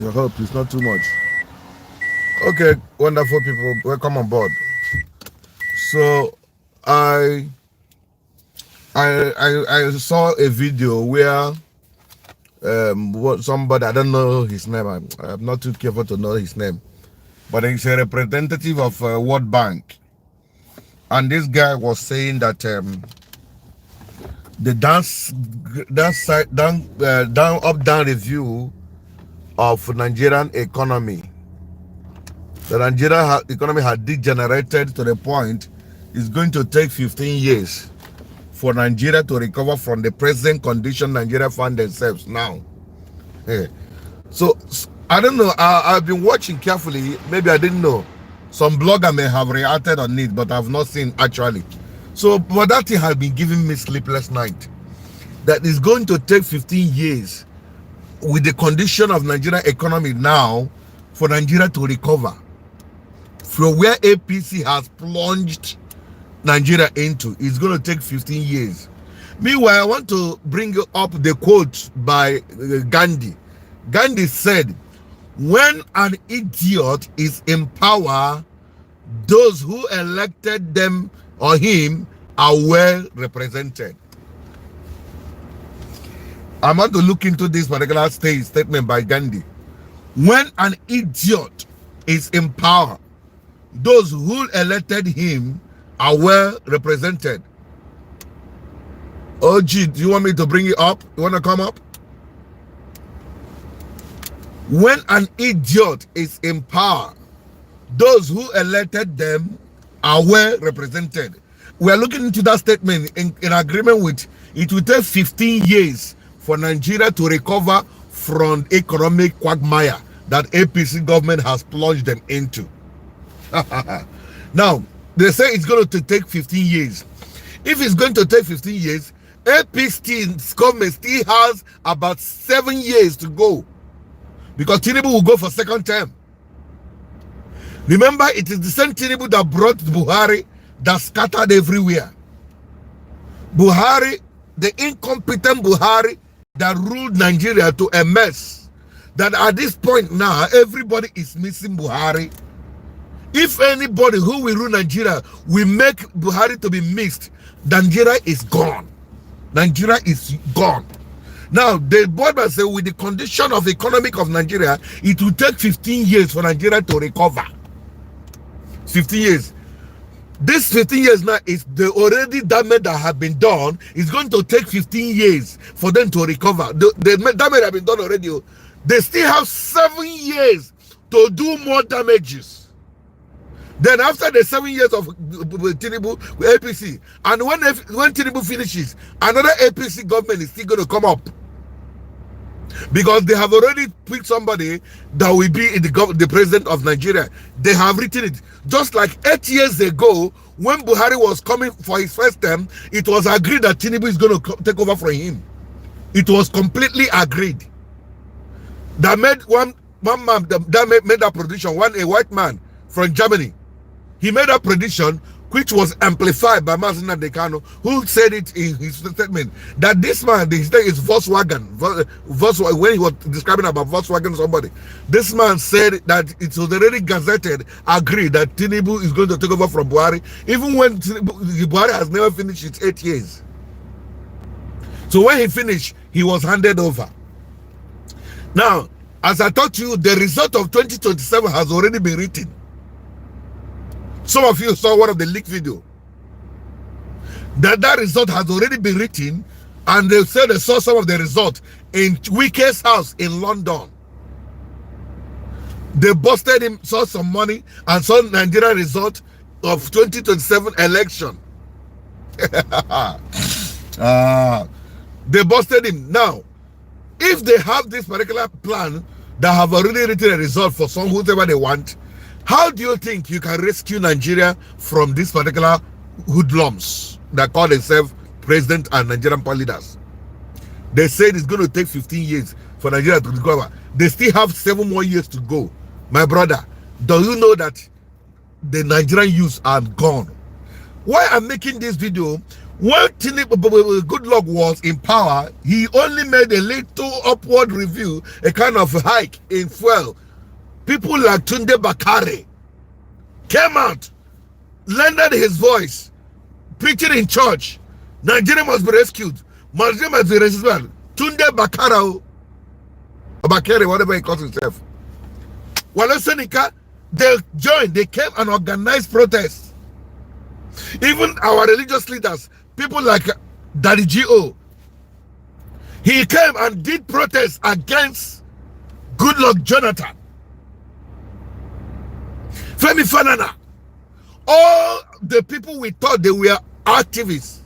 I hope it's not too much. Okay, wonderful people, welcome on board. So, I I saw a video where what somebody, I don't know his name. I'm not too careful to know his name, but he's a representative of World Bank, and this guy was saying that the down up down review of Nigerian economy. The Nigerian economy had degenerated to the point it's going to take 15 years for Nigeria to recover from the present condition Nigeria find themselves now. Yeah. So I don't know. I've been watching carefully. Maybe I didn't know. Some blogger may have reacted on it, but I've not seen actually. So, but that thing has been giving me sleepless night. That is going to take 15 years with the condition of Nigerian economy now for Nigeria to recover from where APC has plunged Nigeria into. It's going to take 15 years. Meanwhile, I want to bring up the quote by Gandhi. Gandhi said, when an idiot is in power, those who elected them or him are well represented. I want to look into this particular statement by Gandhi. When an idiot is in power, those who elected him are well represented. OG, do you want me to bring it up? You want to come up? When an idiot is in power, those who elected them are well represented. We are looking into that statement in agreement with it will take 15 years for Nigeria to recover from economic quagmire that APC government has plunged them into. Now, they say it's going to take 15 years. If it's going to take 15 years, APC government still has about 7 years to go, because Tinubu will go for second term. Remember, it is the same Tinubu that brought Buhari that scattered everywhere. Buhari, the incompetent Buhari that ruled Nigeria to a mess. That at this point now, everybody is missing Buhari. If anybody who will rule Nigeria will make Buhari to be missed, Nigeria is gone. Nigeria is gone. Now, the board must say with the condition of economic of Nigeria, it will take 15 years for Nigeria to recover. 15 years. This 15 years now is the already damage that have been done. It's going to take 15 years for them to recover. The damage have been done already. They still have 7 years to do more damages. Then after the 7 years of Tinubu APC, and when Tinubu finishes, another APC government is still going to come up, because they have already picked somebody that will be in the president of Nigeria. They have written it. Just like 8 years ago, when Buhari was coming for his first term, it was agreed that Tinubu is going to take over from him. It was completely agreed. That made one man that made that prediction. A white man from Germany. He made a prediction which was amplified by Mazina Decano, who said it in his statement that this man, his name is Volkswagen. When he was describing about Volkswagen, somebody, this man said that it was already gazetted, agreed that Tinubu is going to take over from Buhari, even when Buhari has never finished his 8 years. So when he finished, he was handed over. Now, as I told you, the result of 2027 has already been written. Some of you saw one of the leaked video. That result has already been written, and they said they saw some of the result in Wike's house in London. They busted him, saw some money, and saw Nigerian result of 2027 election. They busted him. Now, if they have this particular plan that have already written a result for some whoever they want, how do you think you can rescue Nigeria from this particular hoodlums that call themselves president and Nigerian power leaders? They said it's going to take 15 years for Nigeria to recover. They still have 7 more years to go. My brother, do you know that the Nigerian youths are gone? Why I'm making this video? When Good Luck was in power, he only made a little upward review, a kind of hike in fuel. People like Tunde Bakare came out, lended his voice, preaching in church. Nigeria must be rescued. Nigeria must be rescued. Tunde Bakare, Bakare, whatever he calls himself. Wale Senika, they joined, they came and organized protests. Even our religious leaders, people like Daddy G.O., he came and did protests against Good Luck Jonathan. Femi Fanana, all the people we thought they were activists,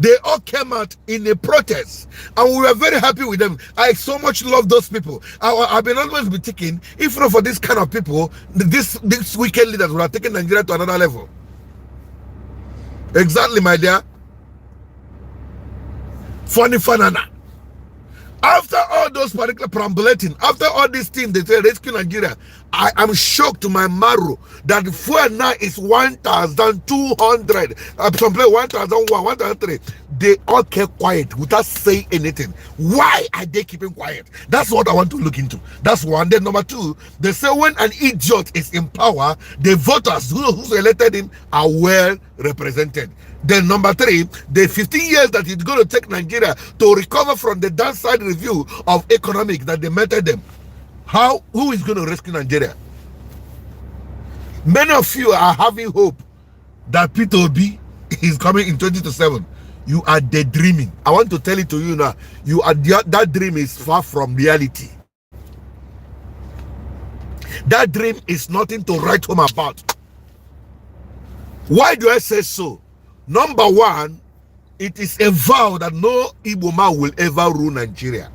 they all came out in a protest, and we were very happy with them. I so much love those people. I've been always be thinking, if not for this kind of people, this wicked leaders would have taken Nigeria to another level. Exactly, my dear. Funny Fanana. After all those particular perambulating, after all these things, they say rescue Nigeria. I am shocked to my marrow that the fuel now is 1,200. Some play 1,001, 1,003. They all kept quiet without saying anything. Why are they keeping quiet? That's what I want to look into. That's one. Then number two, they say when an idiot is in power, the voters who elected him are well represented. Then number three, the 15 years that it's going to take Nigeria to recover from the downside review of economic that they meted them. Who is going to rescue Nigeria? Many of you are having hope that Peter Obi is coming in 2027. You are daydreaming. I want to tell it to you now. That dream is far from reality. That dream is nothing to write home about. Why do I say so? Number one, it is a vow that no Igbo man will ever rule Nigeria.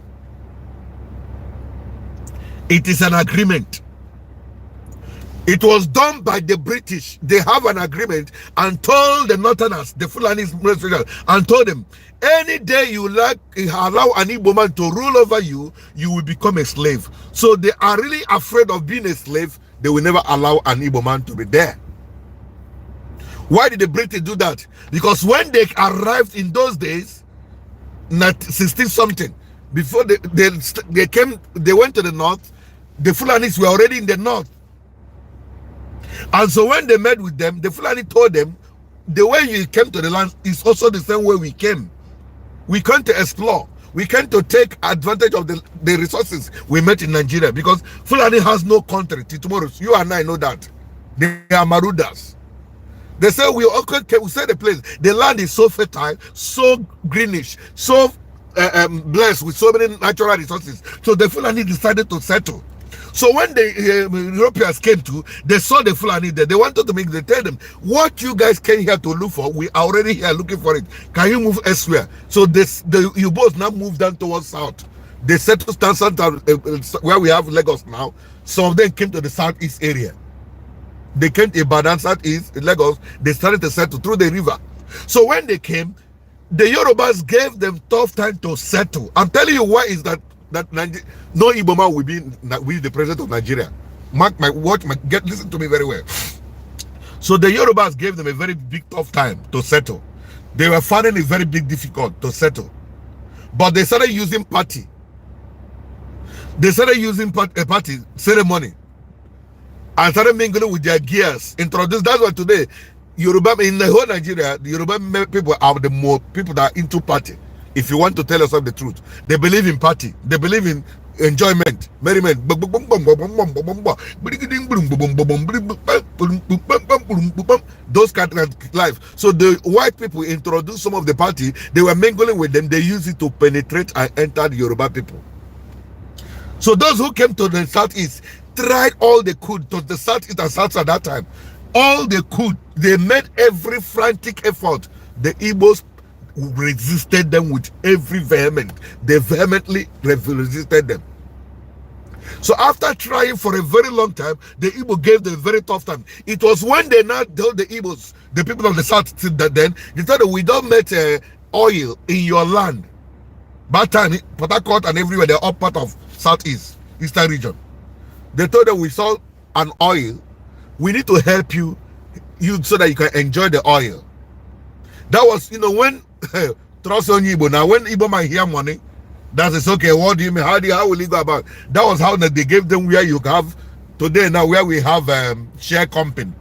It is an agreement. It was done by the British. They have an agreement and told the Northerners, the Fulanis, and told them, any day you like allow an Igbo man to rule over you, you will become a slave. So they are really afraid of being a slave. They will never allow an Igbo man to be there. Why did the British do that? Because when they arrived in those days, 16 something, before they went to the north, the Fulanis were already in the north. And so when they met with them, the Fulani told them, the way you came to the land is also the same way we came. We came to explore. We came to take advantage of the resources we met in Nigeria, because Fulani has no country till tomorrow. You and I know that. They are Marudas. They say we say the place. The land is so fertile, so greenish, so blessed with so many natural resources. So the Fulani decided to settle. So when the Europeans came to, they saw the Fulani there. They wanted to they tell them, what you guys came here to look for, we are already here looking for it. Can you move elsewhere? So you both now move down towards south. They settled down where we have Lagos now. Some of them came to the southeast area. They came to Ibadan, southeast, Lagos. They started to settle through the river. So when they came, the Yorubas gave them tough time to settle. I'm telling you why is that no Igbo man will be the president of Nigeria. Listen to me very well. So the Yorubas gave them a very big tough time to settle. They were finding it very big difficult to settle. But they started using party. They started using a party ceremony and started mingling with their gears. Introduced. That's why today, Yoruba in the whole Nigeria, the Yoruba people are the more people that are into party. If you want to tell yourself the truth, they believe in party. They believe in enjoyment, merriment. Those kind of life. So the white people introduced some of the party. They were mingling with them. They used it to penetrate and enter the Yoruba people. So those who came to the southeast tried all they could to the southeast and south at that time. All they could. They made every frantic effort. The Igbos resisted them with every vehement. They vehemently resisted them. So after trying for a very long time, the Igbo gave them a very tough time. It was when they now told the Igbos, the people of the south, that then they told them, we don't make oil in your land. That time, Port Harcourt and everywhere, they're all part of southeast, eastern region. They told them, we saw an oil. We need to help you so that you can enjoy the oil. That was, when trust on Igbo. Now, when Igbo might hear money, that is okay. What do you mean? How will you go about? That was how they gave them where you have today. Now, where we have share company,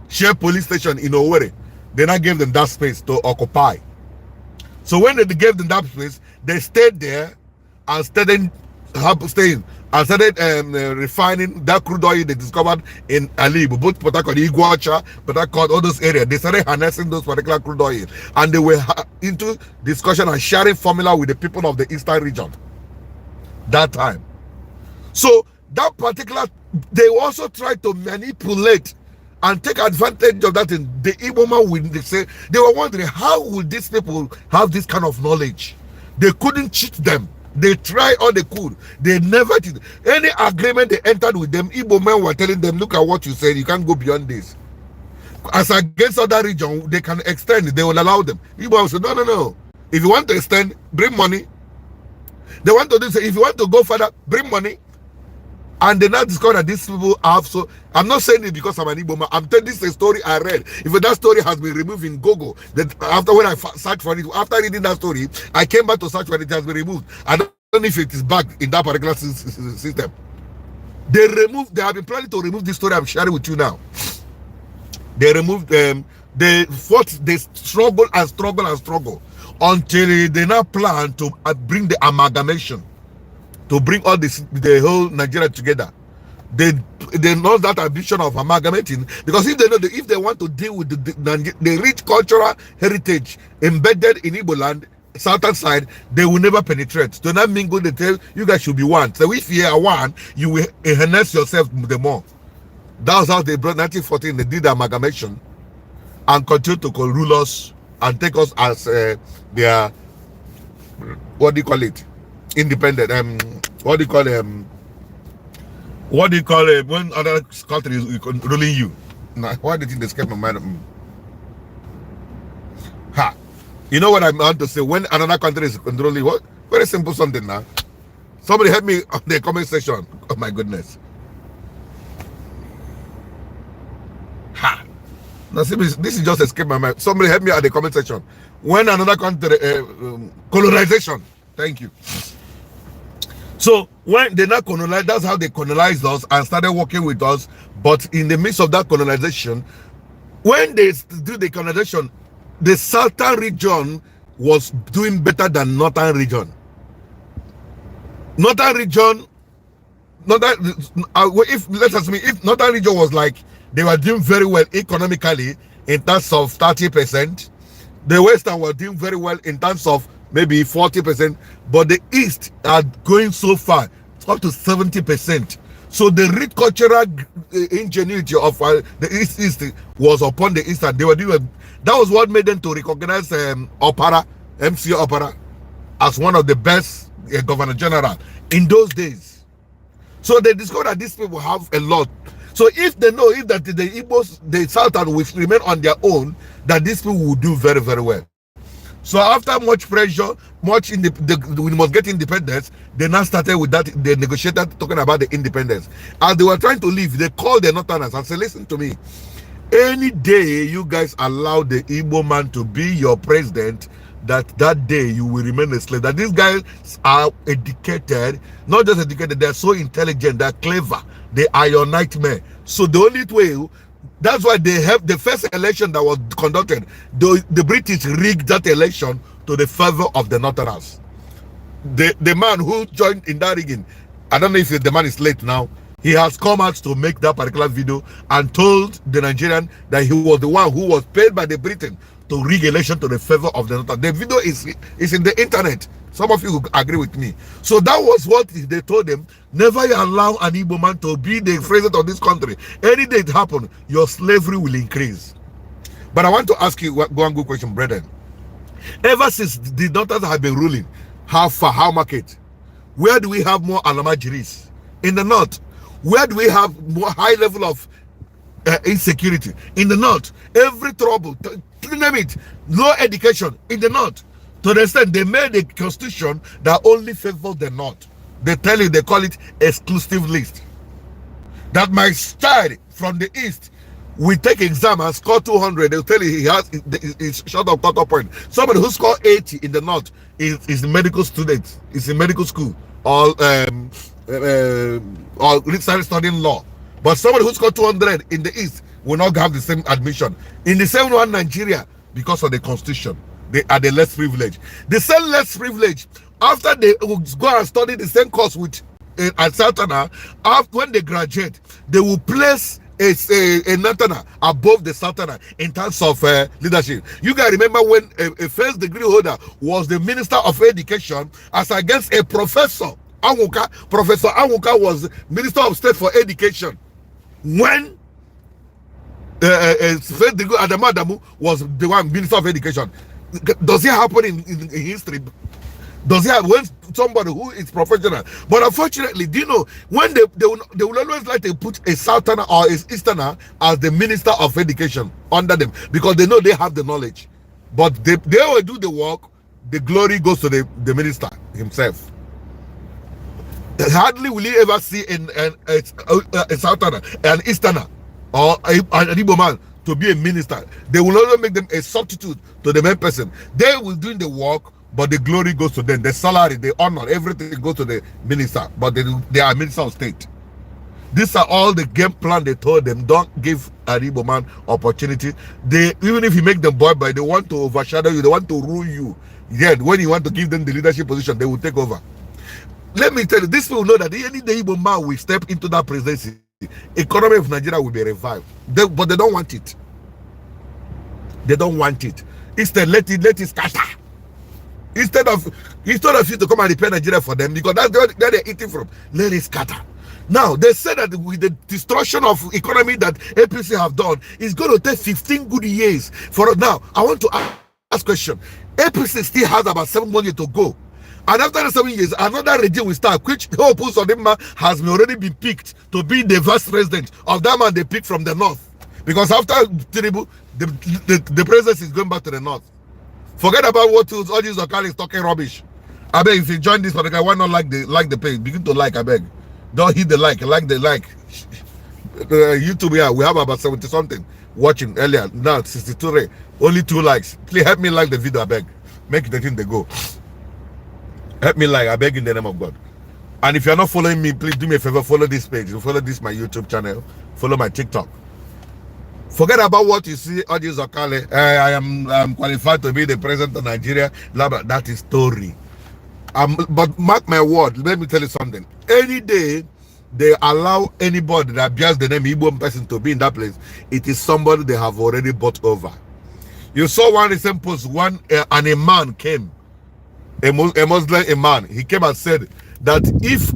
share police station in Owerri, they now gave them that space to occupy. So when they gave them that space, they stayed there and started refining that crude oil they discovered in Alibu, both Port Harcourt, Iguacha, Port Harcourt, all those areas. They started harnessing those particular crude oil, and they were into discussion and sharing formula with the people of the eastern region that time. So that particular, they also tried to manipulate and take advantage of that. In the Igbo man, when they say, they were wondering, how would these people have this kind of knowledge? They couldn't cheat them. They tried all they could. They never did. Any agreement they entered with them, Igbo men were telling them, look at what you said, you can't go beyond this. As against other region, they can extend, they will allow them. Igbo said, no. If you want to extend, bring money. They want to do, say, if you want to go further, bring money. And they now discover that these people have, so I'm not saying it because I'm an Igbo man. I'm telling this a story I read. If that story has been removed in Google, that after when I searched for it, after reading that story, I came back to search for it, it has been removed. I don't know if it is back in that particular system. They have been planning to remove this story I'm sharing with you now. They removed them, they fought, they struggle until they now plan to bring the amalgamation, to bring all this, the whole Nigeria together. They know that ambition of amalgamating, because if they know if they want to deal with the rich cultural heritage embedded in Igbo land, southern side, they will never penetrate. Do not mingle. They tell you guys should be one. So if you are one, you will enhance yourself the more. That was how they brought 1914. They did the amalgamation and continued to rule us and take us as their, what do you call it? Independent. What do you call it? When other country is ruling you? Now, why did it escape my mind? You know what I want to say? When another country is controlling what? Very simple something now. Somebody help me on the comment section. Oh my goodness. Now see, this is just escape my mind. Somebody help me at the comment section. When another country colonization. Thank you. So when they not colonized, that's how they colonized us and started working with us. But in the midst of that colonization, when they do the colonization, the southern region was doing better than northern region. Northern region, if northern region was like, they were doing very well economically in terms of 30%, the western were doing very well in terms of maybe 40%, but the east are going so far, up to 70%. So the rich cultural ingenuity of the east was upon the east, and they were doing. That was what made them to recognize Opera, MC Opera, as one of the best governor general in those days. So they discovered that these people have a lot. So if they know if that the Igbos, the Southern will remain on their own, that these people will do very, very well. So after much pressure, we must get independence, they now started with that, they negotiated talking about the independence. As they were trying to leave, they called the Northerners and said, listen to me, any day you guys allow the Igbo man to be your president, that day you will remain a slave. That these guys are educated, not just educated, they're so intelligent, they're clever, they are your nightmare. So the only way, that's why they have the first election that was conducted, the British rigged that election to the favor of the Northerners. The man who joined in that rigging, I don't know if the man is late now, he has come out to make that particular video and told the Nigerian that he was the one who was paid by the Britain to rig election to the favor of the Northerners. The video is in the internet. Some of you will agree with me. So that was what they told them. Never allow an Igbo man to be the president of this country. Any day it happens, your slavery will increase. But I want to ask you one good question, brethren. Ever since the Northerners have been ruling, how far, how market? Where do we have more alamajiris? In the north. Where do we have more high level of insecurity? In the north. Every trouble, name it, no education in the north. To the extent they made a constitution that only favors the north. They tell you, they call it exclusive list. That my child from the east we take exam and score 200, they'll tell you he's short of cut-off point. Somebody who scored 80 in the north is a medical student, is in medical school, or started studying law. But somebody who scored 200 in the east will not have the same admission. In the same one, Nigeria, because of the constitution, they are the less privileged. The same less privileged, after they will go and study the same course with a Sultana, after when they graduate, they will place a Natana above the Sultana in terms of leadership. You guys remember when a first degree holder was the Minister of Education as against a professor. Professor Anwuka was Minister of State for Education. When first degree Adamu was the one Minister of Education. Does it happen in history? Does it happen when somebody who is professional? But unfortunately, do you know, when they will always like to put a Southerner or a Easterner as the Minister of Education under them, because they know they have the knowledge. But they will do the work, the glory goes to the minister himself. Hardly will you ever see a Southerner, an Easterner, or an Igbo man to be a minister. They will also make them a substitute to the main person. They will do the work, but the glory goes to them. The salary, the honor, everything goes to the minister. But they are minister of state. These are all the game plan they told them. Don't give an Igbo man opportunity. Even if you make them boy, but they want to overshadow you, they want to rule you. Yet when you want to give them the leadership position, they will take over. Let me tell you, these people know that any day Igbo man will step into that presidency, economy of Nigeria will be revived. But they don't want it. They don't want it. Instead, let it scatter. Instead of you to come and repair Nigeria for them, because that's where they're eating from. Let it scatter. Now, they say that with the destruction of economy that APC have done, it's going to take 15 good years. Now, I want to ask a question. APC still has about 7 more years to go. And after the 7 years, another regime will start, which Hope Uzodinma has already been picked to be the vice president of that man they picked from the north. Because after Tinubu, the president is going back to the north. Forget about what all these Okali is talking rubbish. I beg, if you join this podcast, why not like the page? Begin to like, I beg. Don't hit the like the like. YouTube, yeah, we have about 70 something watching earlier. Now 62, only 2 likes. Please help me like the video, I beg. Make the thing they go. Help me like, I beg in the name of God. And if you're not following me, please do me a favor, follow this page. Follow this, my YouTube channel. Follow my TikTok. Forget about what you see, all these Okale. I am qualified to be the president of Nigeria. That is story. But mark my word, let me tell you something. Any day they allow anybody that bears the name Igbo person to be in that place, it is somebody they have already bought over. You saw one recent post, and a man came, a Muslim man. He came and said that if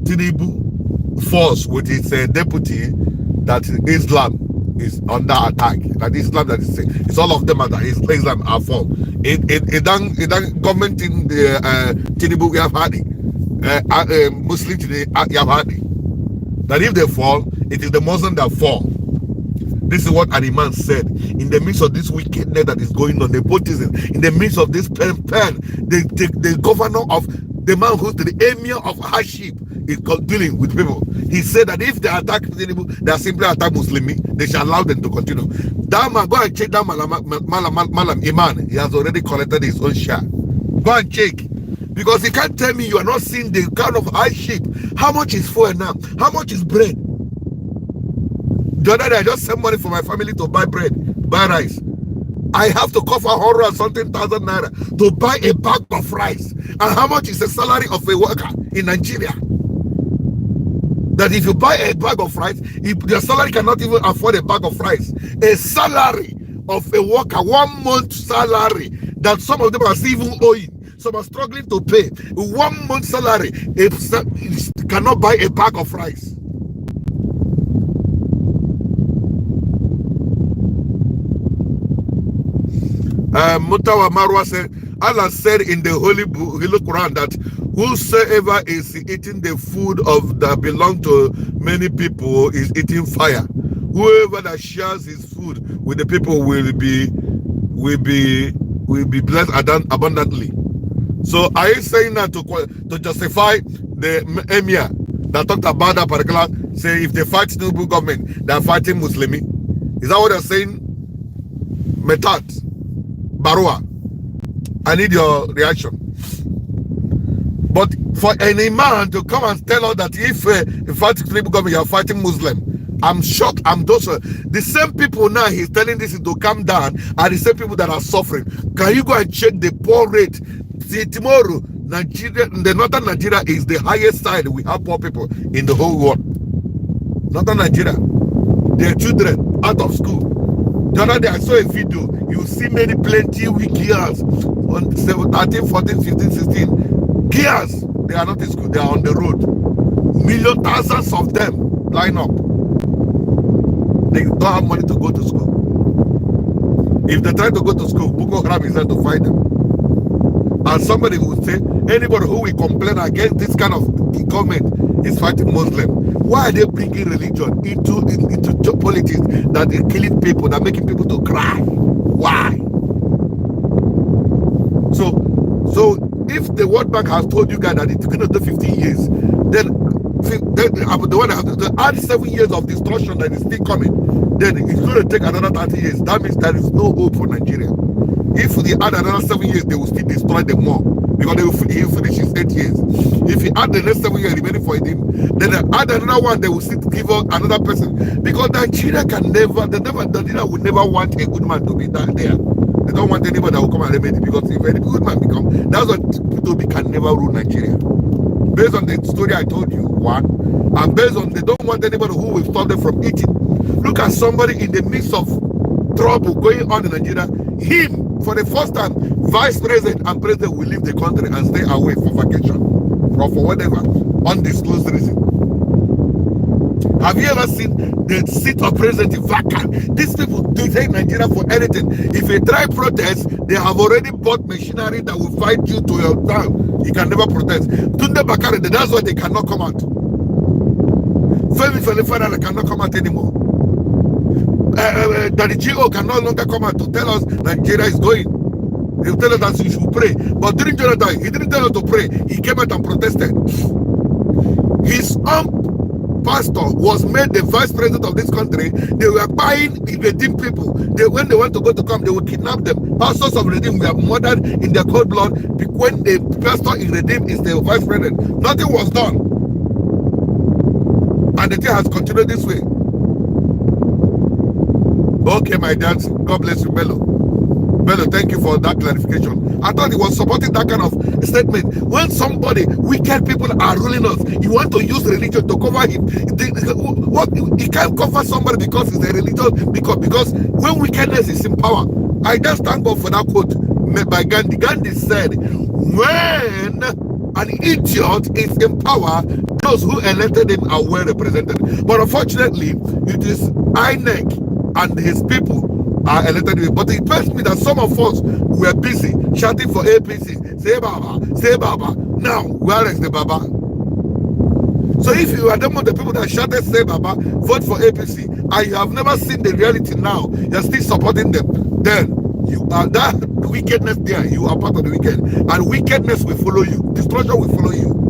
Tinubu force with its deputy, that Islam is under attack, that Islam that is it's all of them that Islam are for. It done government in the Tinubu we have had it, Muslim today you have had it. That if they fall, it is the Muslim that fall. This is what an imam said. In the midst of this wickedness that is going on, nepotism, in the midst of this the governor of the man who's the emir of hardship is dealing with people. He said that if they attack Tinubu, they simply attack Muslimi, they shall allow them to continue. That man, go and check that Malam Iman. He has already collected his own share. Go and check. Because he can't tell me you are not seeing the kind of hardship. How much is fuel now? How much is bread? The other day, I just sent money for my family to buy bread, buy rice. I have to cover 100 and something thousand naira to buy a bag of rice. And how much is the salary of a worker in Nigeria? That if you buy a bag of rice, your salary cannot even afford a bag of rice. A salary of a worker, 1 month salary, that some of them are still even owing. Some are struggling to pay. 1 month salary, it cannot buy a bag of rice. Mutawa Marwa said, Allah said in the Holy Quran that whosoever is eating the food that belong to many people is eating fire. Whoever that shares his food with the people will be blessed abundantly. So are you saying that to justify the emir that talked about that particular say if they fight Tinubu government, they are fighting Muslimi. Is that what they're saying? Metat, Barua, I need your reaction. But for any man to come and tell us that if you fight Tinubu government, you are fighting Muslim, I'm shocked. I'm those the same people now he's telling this to calm down are the same people that are suffering. Can you go and check the poor rate? See, tomorrow, Nigeria, the northern Nigeria is the highest side. We have poor people in the whole world. Northern Nigeria, their children out of school. The other day I saw a video. You see plenty with gears on 13, 14, 15, 16. Gears. They are not in school. They are on the road. Thousands of them line up. They don't have money to go to school. If they try to go to school, Boko Haram is there to fight them. And somebody would say, anybody who will complain against this kind of government is fighting Muslim. Why are they bringing religion into politics that is killing people, that making people to cry? Why? So if the World Bank has told you guys that it's going to do 15 years, then the one that has to add 7 years of destruction that is still coming, then it's going to take another 30 years. That means there is no hope for Nigeria. If they add another 7 years, they will still destroy them more, because he will finish his 8 years. If he add the next 7 years remaining for him, then they add another one, they will still give out another person. Because Nigeria Nigeria will never want a good man to be there. They don't want anybody that will come and remedy, because if any good man become, that's what P2B can never rule Nigeria. Based on the story I told you, one, and based on they don't want anybody who will stop them from eating. Look at somebody in the midst of trouble going on in Nigeria. Him, for the first time, vice president and president will leave the country and stay away for vacation or for whatever, undisclosed reason. Have you ever seen the seat of president vacant? These people do take Nigeria for anything. If you try protest, they have already bought machinery that will fight you to your town. You can never protest. Tunde Bakare, that's why they cannot come out. Femi Felifana cannot come out anymore. Daddy G.O. can no longer come out to tell us Nigeria is going. He will tell us that we should pray. But during Jonathan, he didn't tell us to pray. He came out and protested. His own pastor was made the vice president of this country. They were buying Redeem people. When they want to go to come, they would kidnap them. Pastors of Redeem were murdered in their cold blood. When the pastor in Redeem is the vice president, nothing was done. And the thing has continued this way. Okay, my dad, God bless you, Bello. Bello, thank you for that clarification. I thought he was supporting that kind of statement. When somebody, wicked people are ruling us, you want to use religion to cover him. He can't cover somebody because it's a religion, because when wickedness is in power. I just thank God for that quote made by Gandhi. Gandhi said, when an idiot is in power, those who elected him are well represented. But unfortunately, it is INEC and his people are elected with. But it pains me that some of us were busy shouting for APC. Say Baba, say Baba. Now, where is the Baba? So if you are among the people that shouted say Baba, vote for APC, and you have never seen the reality now, you're still supporting them, then you are that wickedness there, you are part of the wicked. And wickedness will follow you. Destruction will follow you.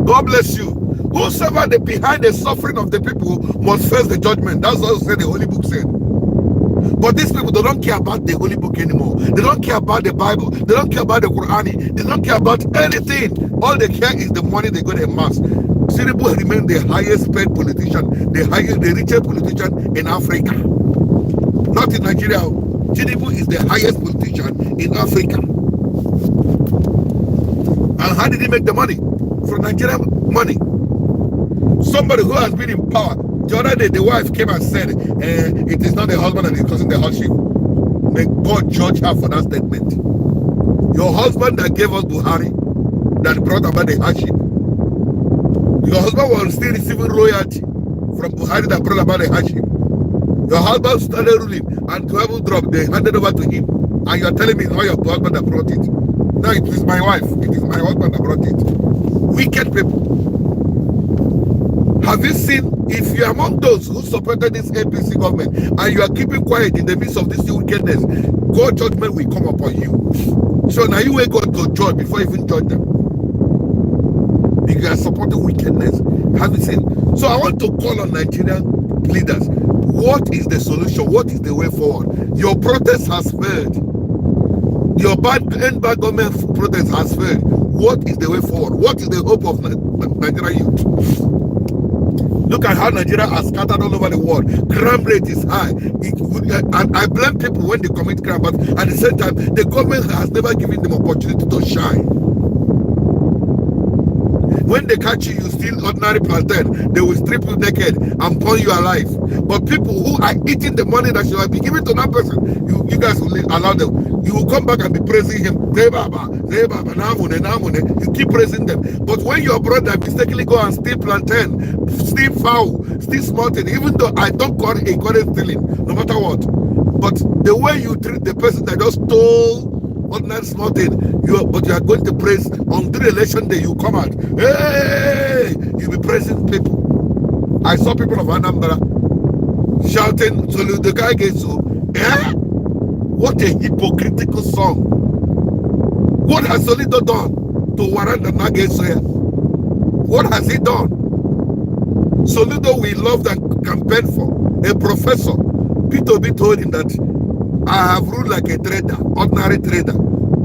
God bless you. Whosoever behind the suffering of the people must face the judgment. That's what the Holy Book said. But these people, they don't care about the Holy Book anymore. They don't care about the Bible. They don't care about the Quran. They don't care about anything. All they care is the money they go to amass. Tinubu remains the highest paid politician, the richest politician in Africa. Not in Nigeria. Tinubu is the highest politician in Africa. And how did he make the money? From Nigerian money. Somebody who has been in power. The other day, the wife came and said, it is not the husband and it's causing the hardship. May God judge her for that statement. Your husband that gave us Buhari, that brought about the hardship. Your husband was still receiving royalty from Buhari that brought about the hardship. Your husband started ruling, and to have dropped, they handed over to him. And you are telling me it's not your husband that brought it. No, it is my wife. It is my husband that brought it. Wicked people. Have you seen, if you are among those who supported this APC government and you are keeping quiet in the midst of this wickedness, God's judgment will come upon you. So now you will go to judge before you even judge them. If you are supporting wickedness, have you seen? So I want to call on Nigerian leaders. What is the solution? What is the way forward? Your protest has failed. Your bad government protest has failed. What is the way forward? What is the hope of Nigerian youth? Look at how Nigeria has scattered all over the world. Crime rate is high. And I blame people when they commit crime, but at the same time, the government has never given them opportunity to shine. When they catch you, you steal ordinary plantain, they will strip you naked and burn you alive. But people who are eating the money that should have been given to that person, you guys will allow them. You will come back and be praising him. You keep praising them. But when your brother mistakenly go and steal plantain, steal fowl, steal small thing, even though I don't call it stealing, no matter what. But the way you treat the person that just stole ordinary small thing, but you are going to praise on the election day. You come out, hey, you be praising people. I saw people of Anambra shouting, so the guy gets so, what a hypocritical song. What has Solido done to warrant the Nagesoya? What has he done? Solido we loved and campaigned for, a professor. Peter told him that I have ruled like a trader, ordinary trader.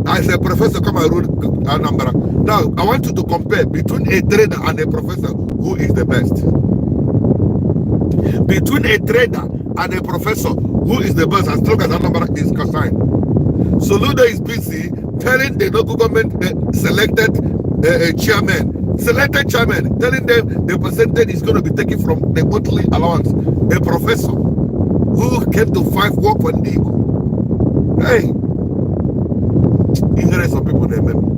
As a professor, come and rule Anambra. Now, I want you to compare between a trader and a professor, who is the best? Between a trader and a professor, who is the best as long as Anambra is concerned? Soludo is busy telling the local government selected chairman, telling them the percentage is going to be taken from the monthly allowance. A professor who came to 5 work for Ndigo. Hey, ignorance of people, they remember.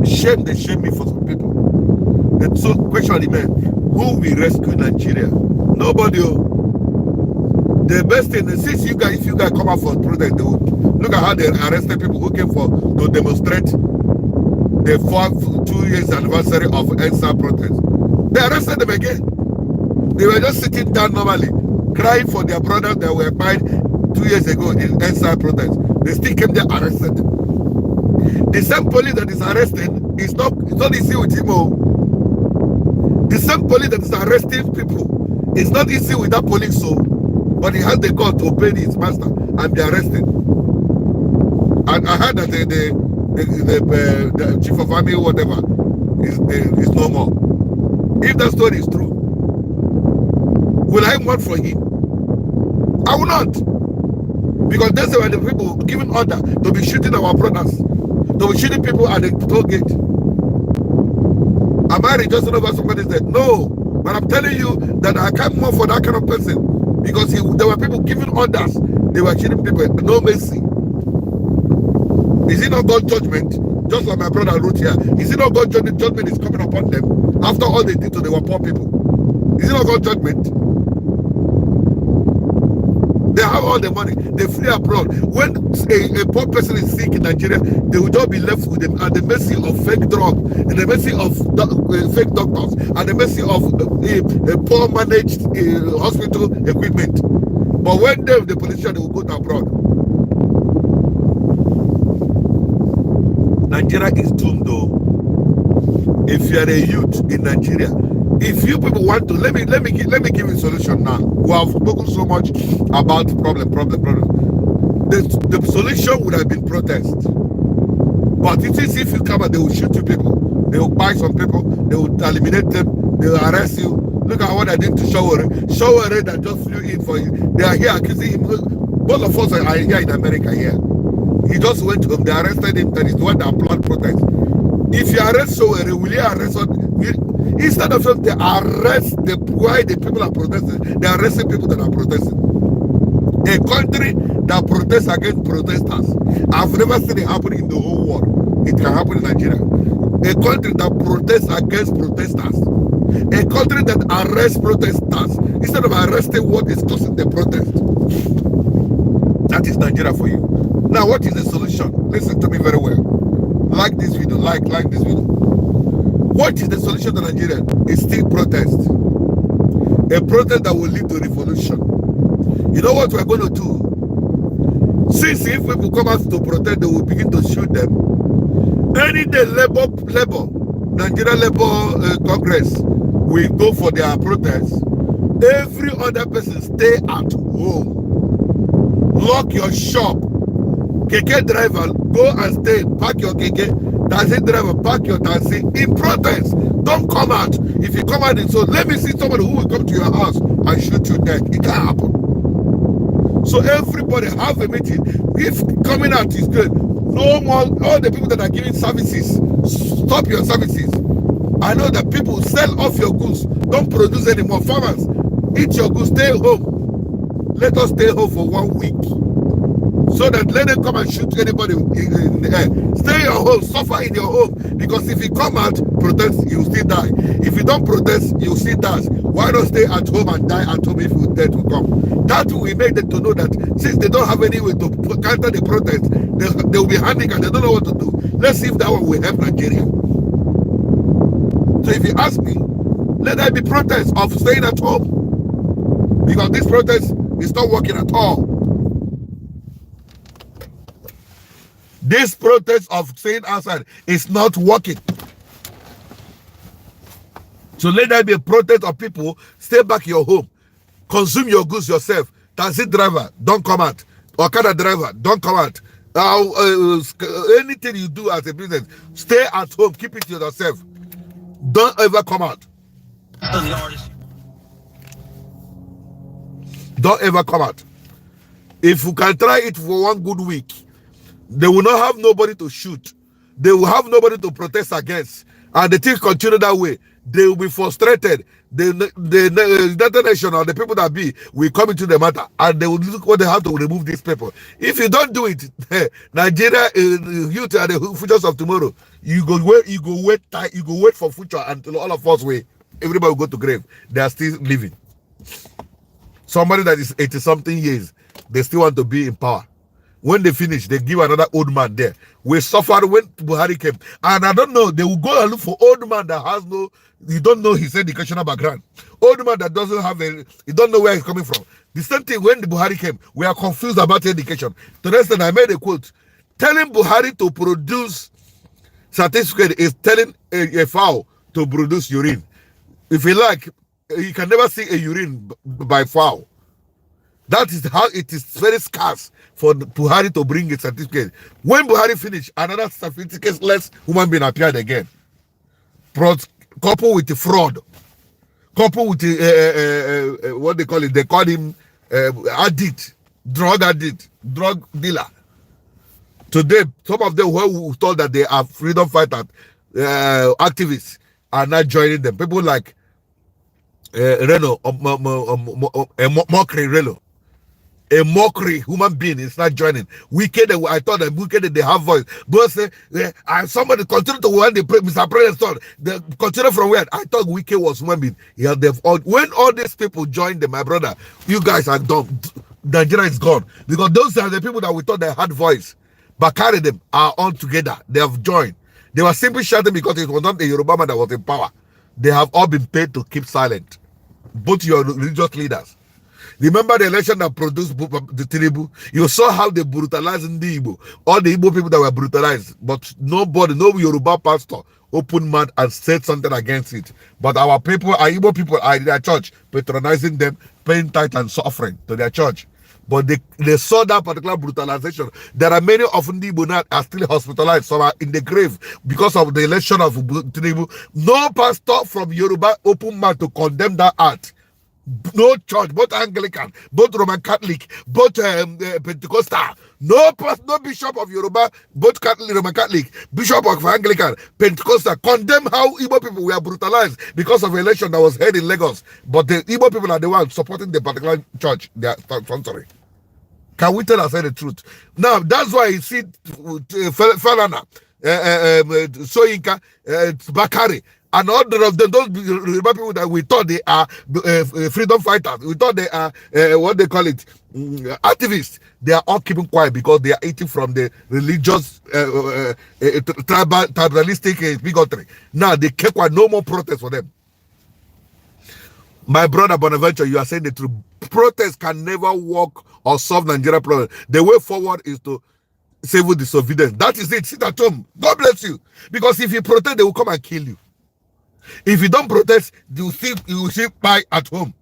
Shame, they shame me for some people. And so, question remains, who will rescue Nigeria? Nobody. The best thing is, since if you guys come out for protest, they will, look at how they arrested people who came to demonstrate the 2 years anniversary of ENSA protest. They arrested them again. They were just sitting down normally, crying for their brothers that were killed 2 years ago in ENSA protest. They still came there, arrested them. The same police that is arresting is not easy with him. The same police that is arresting people is not easy with that police, but he has the God to obey his master and be arrested. And I heard that the chief of army or whatever is no more. If that story is true, will I want for him? I will not. Because that's why the people giving order to be shooting our brothers, to be shooting people at the toll gate. Am I rejoicing over somebody's death? No. But I'm telling you that I can't more for that kind of person. Because there were people giving orders. They were shooting people. No mercy. Is it not God's judgment? Just like my brother wrote here. Is it not God's judgment is coming upon them? After all they did to they were poor people. Is it not God's judgment? They have all the money. They flee abroad. When a poor person is sick in Nigeria, they will just be left with them at the mercy of fake drug, and the mercy of fake doctors, and the mercy of poor managed hospital equipment. But when the politician, they will go to abroad. Nigeria is doomed though. If you are a youth in Nigeria, if you people want to, let me give you a solution now. We have spoken so much about problem. The solution would have been protest. But it is if you come and they will shoot you people, they will buy some people, they will eliminate them, they will arrest you. Look at what I did to Showore that just flew in for you. They are here accusing him. Both of us are here in America here. He just went home, they arrested him, and he's the one that planned protest. If you arrest Showore, will you arrest instead of them, they arrest why the people are protesting, they are arresting people that are protesting. A country that protests against protesters, I've never seen it happen in the whole world. It can happen in Nigeria. A country that protests against protesters, a country that arrests protesters instead of arresting what is causing the protest. That is Nigeria for you. Now, what is the solution? Listen to me very well. Like this video, like this video. What is the solution to Nigeria? It's still protest. A protest that will lead to revolution. You know what we're going to do? Since if people come out to protest, they will begin to shoot them. Any day, Nigeria Labour Congress will go for their protest. Every other person stay at home. Lock your shop. Keke driver, go and stay. Park your keke. Taxi driver, park your taxi. In protest, don't come out. If you come out, so let me see somebody who will come to your house and shoot you dead. It can't happen. So everybody have a meeting. If coming out is good, no more. All the people that are giving services, stop your services. I know that people sell off your goods. Don't produce anymore. Farmers, eat your goods. Stay home. Let us stay home for 1 week, so that let them come and shoot anybody in the air. Stay in your home. Suffer in your home. Because if you come out, protest, you still die. If you don't protest, you still die. Why not stay at home and die at home if you dare to come? That will make them to know that since they don't have any way to counter the protest, they will be handicapped. They don't know what to do. Let's see if that one will help Nigeria. So if you ask me, let there be protest of staying at home. Because this protest is not working at all. This protest of staying outside is not working. So let there be a protest of people, stay back in your home. Consume your goods yourself. Taxi driver, don't come out. Okada driver, don't come out. Anything you do as a business, stay at home. Keep it to yourself. Don't ever come out. Don't ever come out. If you can try it for 1 good week, they will not have nobody to shoot. They will have nobody to protest against. And the thing continue that way. They will be frustrated. The United Nations or the people that be will come into the matter and they will look what they have to remove these people. If you don't do it, Nigeria, youth are the futures of tomorrow. You go wait for future until all of us everybody will go to grave. They are still living. Somebody that is 80-something years, they still want to be in power. When they finish, they give another old man there. We suffered when Buhari came. And I don't know, they will go and look for old man that has no, you don't know his educational background. Old man that doesn't have you don't know where he's coming from. The same thing when the Buhari came, we are confused about education. To the extent I made a quote. Telling Buhari to produce certificate is telling a fowl to produce urine. If you like, you can never see a urine by fowl. That is how it is very scarce for Buhari to bring a certificate. When Buhari finished, another certificate less human being appeared again. Coupled with the fraud, coupled with the, what they call it, they call him addict, drug dealer. Today, some of them who told that they are freedom fighters, activists, are not joining them. People like Reno, mockery Reno. A mockery human being is not joining. Wicked, I thought that wicked they have voice. But say, somebody continue to when they pray, Mr. President, they continue from where I thought wicked was human being. Yeah, when all these people joined them, my brother, you guys are done. Nigeria is gone. Because those are the people that we thought they had voice. But carry them are all together. They have joined. They were simply shouting because it was not the Yoruba man that was in power. They have all been paid to keep silent. Both your religious leaders. Remember the election that produced the Tinubu? You saw how they brutalized the Igbo. All the Igbo people that were brutalized. But nobody, no Yoruba pastor opened mouth and said something against it. But our people, our Igbo people are in their church, patronizing them, paying tithe and suffering to their church. But they saw that particular brutalization. There are many of the Igbo now are still hospitalized. Some are in the grave because of the election of Tinubu. No pastor from Yoruba opened mouth to condemn that act. No church, both Anglican, both Roman Catholic, both Pentecostal, no bishop of Yoruba, both Catholic, Roman Catholic, bishop of Anglican, Pentecostal, condemn how Igbo people were brutalized because of election that was held in Lagos. But the Igbo people are the ones supporting the particular church they are sponsoring. Can we tell ourselves the truth? Now, that's why you see Falana, Soyinka, Bakari, And all of them, those Yoruba people that we thought they are freedom fighters, we thought they are what they call it, activists. They are all keeping quiet because they are eating from the religious, tribalistic bigotry. Now they keep quiet. No more protest for them. My brother Bonaventure, you are saying the truth. Protest can never work or solve Nigeria problem. The way forward is to civil disobedience. That is it. Sit at home. God bless you. Because if you protest, they will come and kill you. If you don't protest, you will see by at home.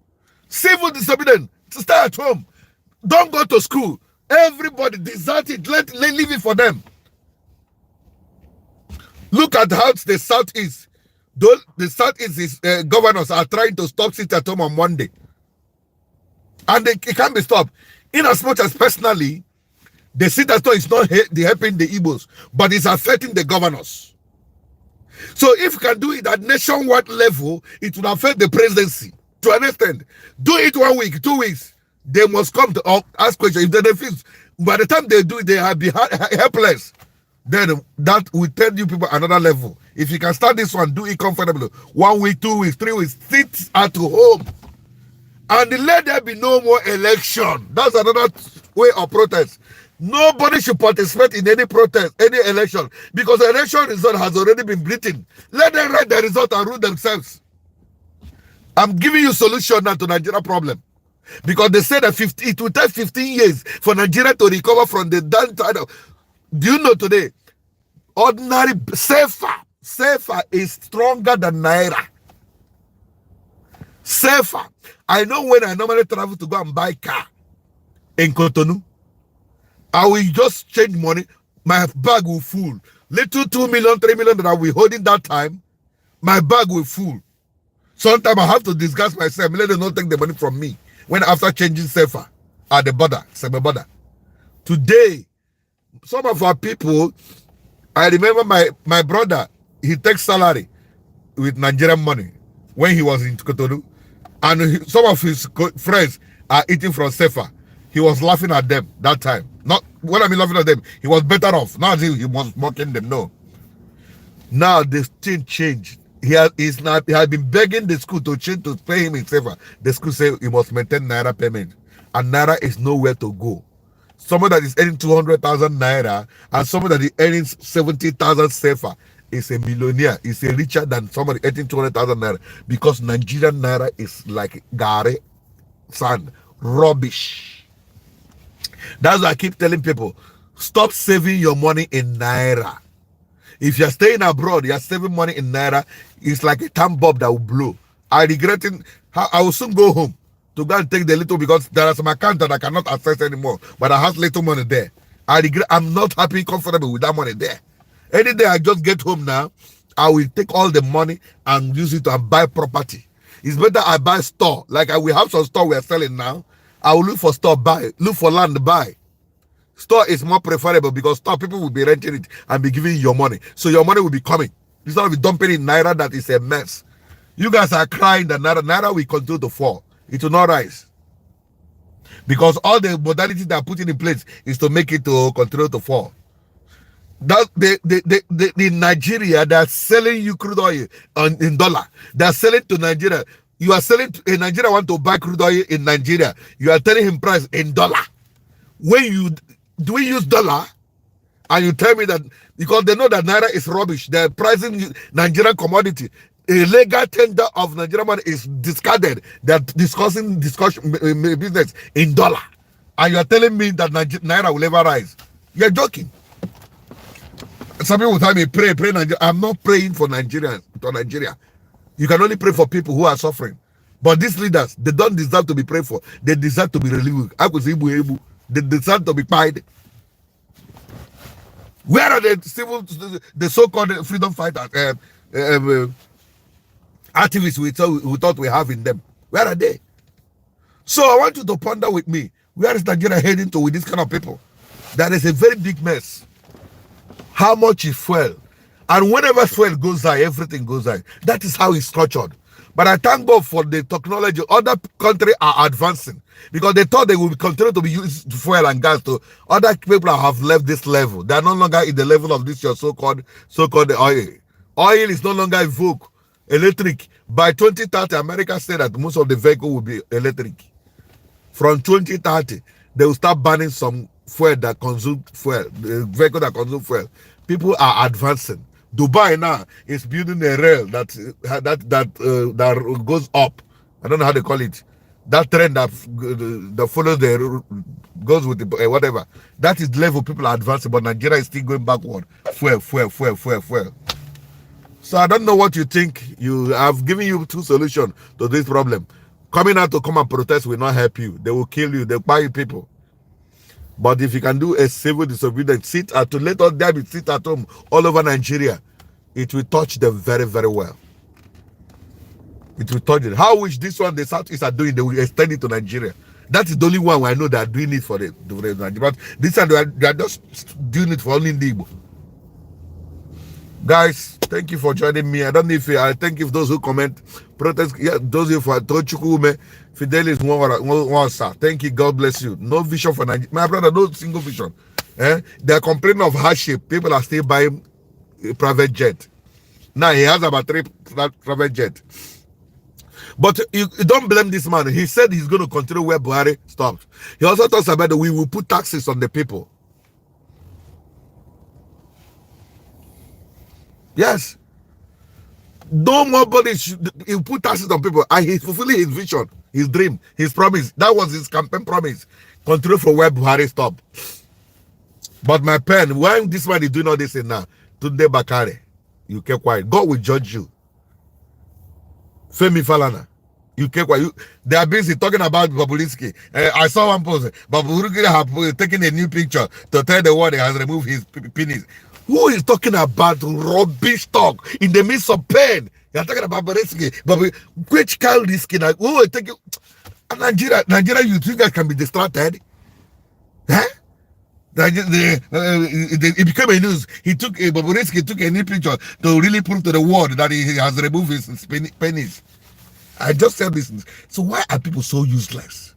Civil disobedience. Stay at home. Don't go to school. Everybody desert it. Leave it for them. Look at how the Southeast. The Southeast governors are trying to stop sit at home on Monday. And it can't be stopped. In as much as personally, the sit at home is not helping the Igbos, but it's affecting the governors. So if you can do it at nationwide level, it will affect the presidency to an extent. Do it 1 week, 2 weeks. They must come to ask questions. If they refuse, by the time they do it, they have been helpless. Then that will tell you people another level. If you can start this one, do it comfortably. 1 week, 2 weeks, 3 weeks, sit at home. And let there be no more election. That's another way of protest. Nobody should participate in any protest, any election, because the election result has already been written. Let them write the result and rule themselves. I'm giving you solution now to Nigeria problem. Because they said that it will take 15 years for Nigeria to recover from the downside of. Do you know today, ordinary safer is stronger than Naira. Safer. I know when I normally travel to go and buy car in Cotonou, I will just change money. My bag will full. Little 2 million, 3 million that I will holding that time, my bag will full. Sometimes I have to disguise myself. Let them not take the money from me. When after changing safer at the border, semi border. Today, some of our people, I remember my brother, he takes salary with Nigerian money when he was in Cotonou. And some of his friends are eating from safer. He was laughing at them that time. Not when I mean laughing at them, he was better off. Not as if he was mocking them, no. Now the thing changed. He has been begging the school to change to pay him in safer. The school said he must maintain Naira payment. And Naira is nowhere to go. Someone that is earning 200,000 Naira and someone that is earning 70,000 safer is a millionaire. Is a richer than somebody earning 200,000 Naira. Because Nigerian Naira is like gare, sand, rubbish. That's why I keep telling people, stop saving your money in Naira. If you're staying abroad, you're saving money in Naira, it's like a time bomb that will blow. I will soon go home to go and take the little, because there are some accounts that I cannot access anymore, but I have little money there. I'm not happy, comfortable with that money there. Any day I just get home now, I will take all the money and use it to buy property. It's better I buy store. Like we have some store we are selling now. I will look for store, buy. Look for land, buy. Store is more preferable because store people will be renting it and be giving you your money. So your money will be coming. Instead of dumping in Naira, that is a mess. You guys are crying that Naira will continue to fall. It will not rise. Because all the modalities that are put in place is to make it to continue to fall. That the Nigeria, they are selling you crude oil in dollar. They are selling to Nigeria. You are selling to a Nigeria want to buy crude oil in Nigeria. You are telling him price in dollar. When do we use dollar? And you tell me that because they know that Naira is rubbish. They're pricing Nigerian commodity. A legal tender of Nigerian money is discarded. They're discussing business in dollar. And you're telling me that Naira will never rise. You're joking. Some people will tell me, pray Nigeria. I'm not praying for Nigeria. You can only pray for people who are suffering. But these leaders, they don't deserve to be prayed for. They deserve to be relieved. They deserve to be paid. Where are the so-called freedom fighters, activists we thought we have in them? Where are they? So I want you to ponder with me, where is Nigeria heading to with this kind of people? That is a very big mess. How much is fuel? And whenever fuel goes high, everything goes high. That is how it's structured. But I thank God for the technology. Other countries are advancing because they thought they would continue to be used fuel and gas. To other people have left this level. They are no longer in the level of this your so-called oil. Oil is no longer in vogue. electric. By 2030, America said that most of the vehicle will be electric. From 2030, they will start banning some fuel that consume fuel, the vehicle that consume fuel. People are advancing. Dubai now is building a rail that goes up. I don't know how they call it. That trend that follows the goes with the whatever. That is the level people are advancing, but Nigeria is still going backward. Fuel. So I don't know what you think. I've given you 2 solutions to this problem. Coming out to come and protest will not help you. They will kill you. They'll buy you people. But if you can do a civil disobedience, sit at home all over Nigeria, it will touch them very, very well. It will touch it. How wish this one the Southeast are doing, they will extend it to Nigeria. That is the only one where I know they are doing it for the Nigeria. But this one they are just doing it for only the Igbo. Guys, thank you for joining me. I don't know if I thank you for those who comment, protest. Yeah, those of you for Tochukume, Fidelis Mwasa. Thank you. God bless you. No vision for Nigeria. My brother, no single vision. They are complaining of hardship. People are still buying a private jet. Now he has about 3 private jets. But you don't blame this man. He said he's going to continue where Buhari stopped. He also talks about that we will put taxes on the people. Yes. No more body should he put taxes on people. And he's fulfilling his vision, his dream, his promise. That was his campaign promise. Continue from where Buhari stopped. But my pen, when this man is doing all this now, Tunde Bakare, you keep quiet. God will judge you. Femi Falana, you keep quiet. They are busy talking about Babulinski. I saw one post. Babulinski have taken a new picture to tell the world he has removed his penis. Who is talking about rubbish talk in the midst of pain? You're talking about Babulinski. But which kind of skin? Who is taking Nigeria? You think I can be distracted? Huh? It became a news. Babulinski took a new picture to really prove to the world that he has removed his penis. I just said this. So why are people so useless?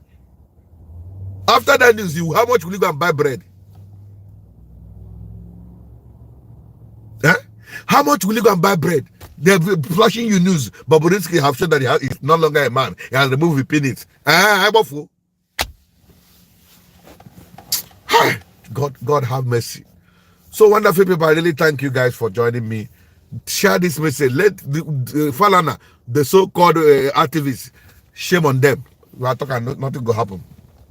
After that news, how much will you go and buy bread? Huh? How much will you go and buy bread? They're flashing you news. Babulinski have shown that he's no longer a man. He has removed his penis. I'm a fool. God have mercy. So wonderful people, I really thank you guys for joining me. Share this message. Let Falana, the so-called activists, shame on them. We are talking, nothing go happen.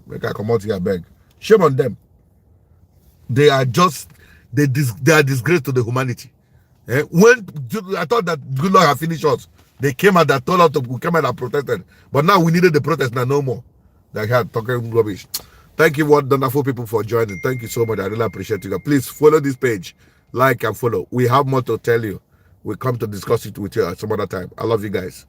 Make I come out here, beg. Shame on them. They are just, they are disgrace to the humanity. When I thought that good Lord had finished us, they came out that told us we came out and protested. But now we needed the protest now, no more. They had talking rubbish. Thank you, wonderful people, for joining. Thank you so much. I really appreciate you. Please follow this page, like and follow. We have more to tell you. We'll come to discuss it with you at some other time. I love you guys.